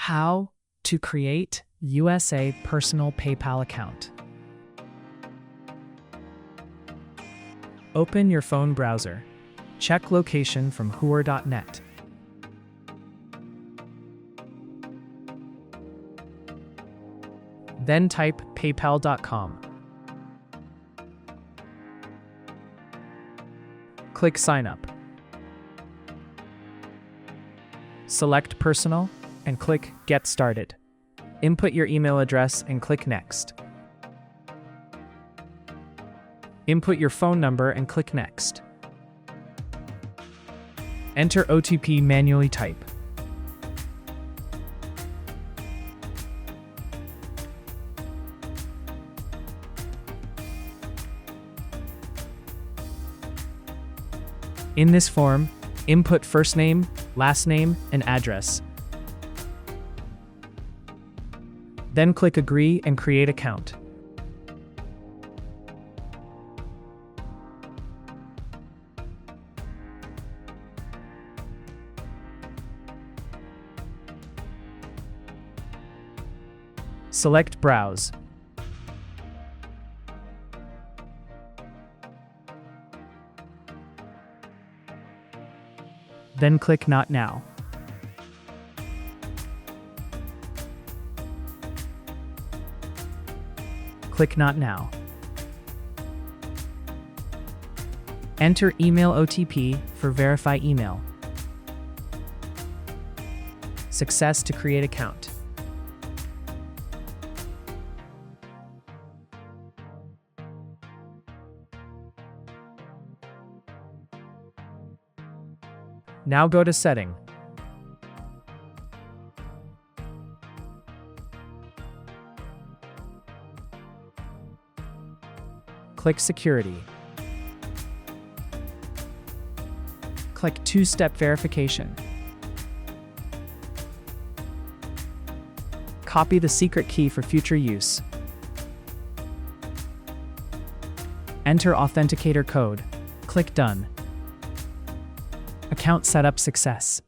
How to create USA personal PayPal account. Open your phone browser. Check location from whoer.net. Then type paypal.com. Click Sign Up. Select Personal and click Get Started. Input your email address and click Next. Input your phone number and click Next. Enter OTP, manually type. In this form, input first name, last name, and address. Then click Agree and create account. Select Browse. Then click Not Now. Click Not Now. Enter email OTP for Verify Email. Success to create account. Now go to Setting. Click Security. Click Two-Step Verification. Copy the secret key for future use. Enter Authenticator code. Click Done. Account setup success.